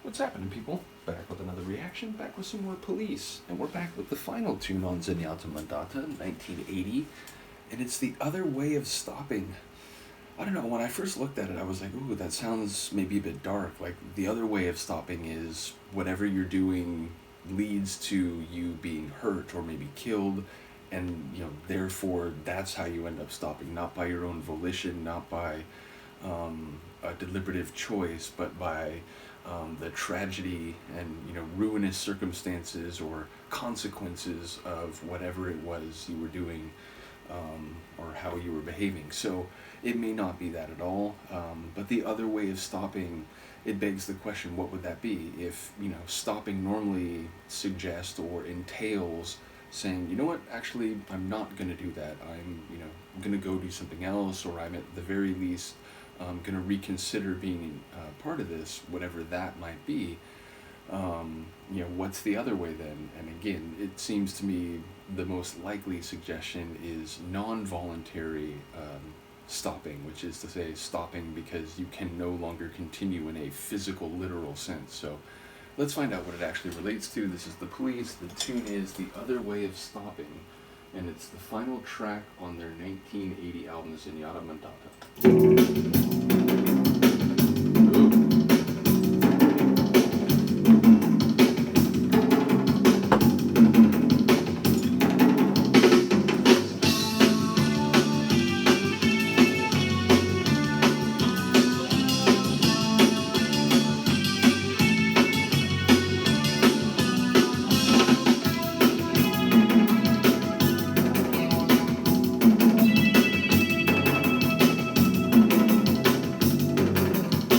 What's happening, people? Back with another reaction, back with some more Police, and we're back with the final tune on Zenyatta Mondatta, 1980, and it's The Other Way of Stopping. I don't know, when I first looked at it, I was like, ooh, that sounds maybe a bit dark. Like, the other way of stopping is whatever you're doing leads to you being hurt or maybe killed, and, therefore, that's how you end up stopping, not by your own volition, not by a deliberative choice, but by the tragedy and ruinous circumstances or consequences of whatever it was you were doing, or how you were behaving. So it may not be that at all, but the other way of stopping, it begs the question: what would that be? If stopping normally suggests or entails saying, you know what, actually, I'm not going to do that. I'm going to go do something else, or I'm at the very least going to reconsider being part of this, whatever that might be. What's the other way then? And again, it seems to me the most likely suggestion is non-voluntary stopping, which is to say stopping because you can no longer continue in a physical, literal sense. So let's find out what it actually relates to. This is The Police. The tune is The Other Way of Stopping, and it's the final track on their 1980 album, Zenyatta Mondatta.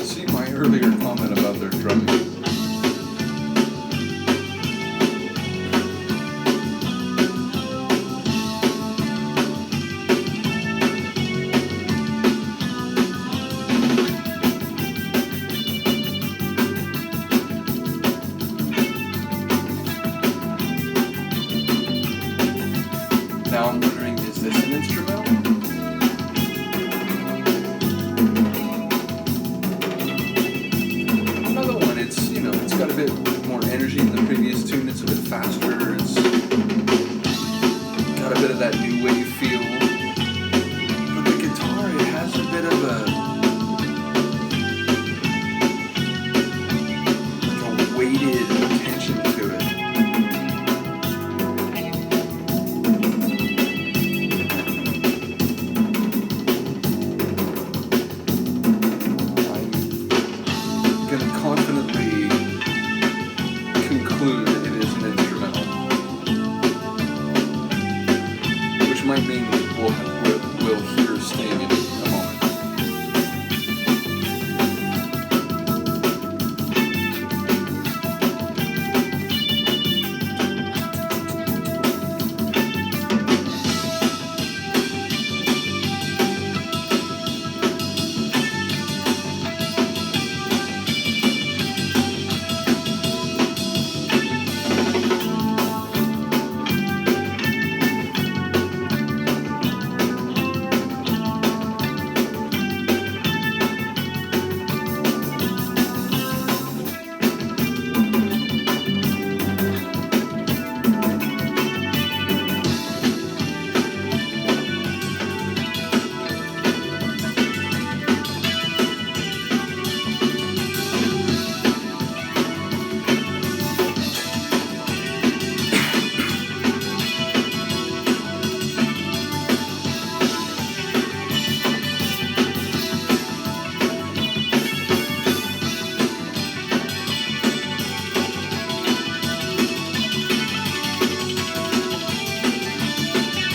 See my earlier comment about their drumming. Now I'm wondering, is this an instrumental? Another one, it's got a bit more energy than the previous tune. It's a bit faster. It's got a bit of that new wave feel. But the guitar, it has a bit of a weighted attention to it. I'm gonna confidently conclude it is an instrumental, which might mean we'll hear Sting in a moment.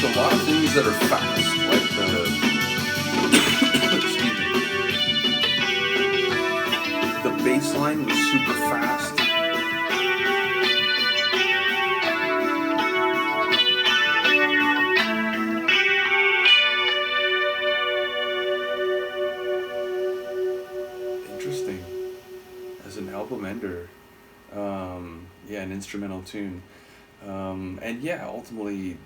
A lot of things that are fast, like excuse me, the bass line was super fast. Interesting. As an album ender, an instrumental tune. And yeah, ultimately,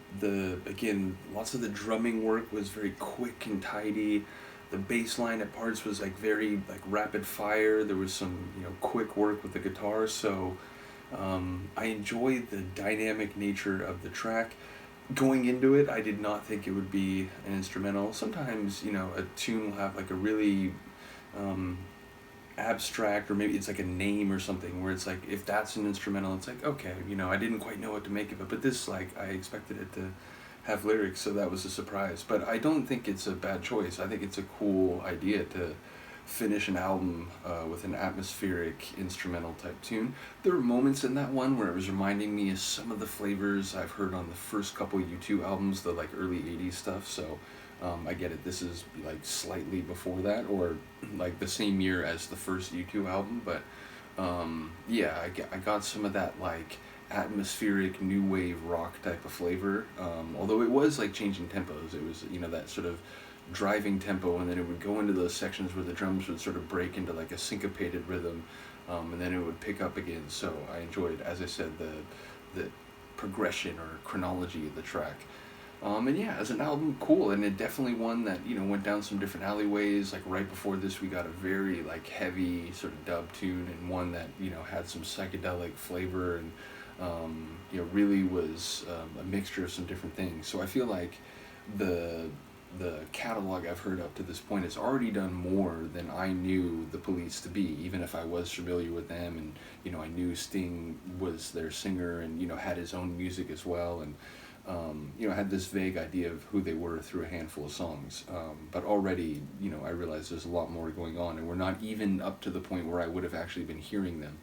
lots of the drumming work was very quick and tidy. The bass line at parts was like very like rapid fire. There was some quick work with the guitar, so I enjoyed the dynamic nature of the track. Going into it, I did not think it would be an instrumental. Sometimes a tune will have like a really um, abstract, or maybe it's like a name or something, where it's like if that's an instrumental, it's like okay, I didn't quite know what to make of it, but this, like, I expected it to have lyrics, so that was a surprise. But I don't think it's a bad choice. I think it's a cool idea to finish an album with an atmospheric instrumental type tune. There were moments in that one where it was reminding me of some of the flavors I've heard on the first couple U2 albums, the like early 80s stuff, so I get it. This is like slightly before that, or like the same year as the first U2 album, but yeah, I got some of that like atmospheric new wave rock type of flavor. Although it was like changing tempos, it was that sort of driving tempo, and then it would go into those sections where the drums would sort of break into like a syncopated rhythm, and then it would pick up again. So I enjoyed, as I said, the progression or chronology of the track. And yeah, as an album, cool, and it definitely one that went down some different alleyways. Like right before this, we got a very like heavy sort of dub tune, and one that had some psychedelic flavor, and really was a mixture of some different things. So I feel like the catalog I've heard up to this point has already done more than I knew the Police to be, even if I was familiar with them, and I knew Sting was their singer, and had his own music as well, and had this vague idea of who they were through a handful of songs. But already, I realized there's a lot more going on, and we're not even up to the point where I would have actually been hearing them.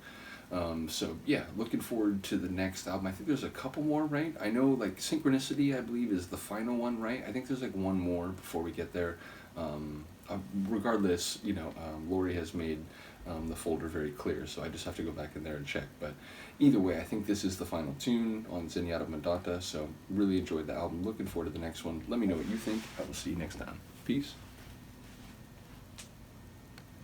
So yeah, looking forward to the next album. I think there's a couple more, right? I know like Synchronicity, I believe, is the final one, right? I think there's like one more before we get there. Regardless, Lori has made the folder very clear, so I just have to go back in there and check. But either way, I think this is the final tune on Zenyatta Mondatta, so really enjoyed the album. Looking forward to the next one. Let me know what you think. I will see you next time. Peace.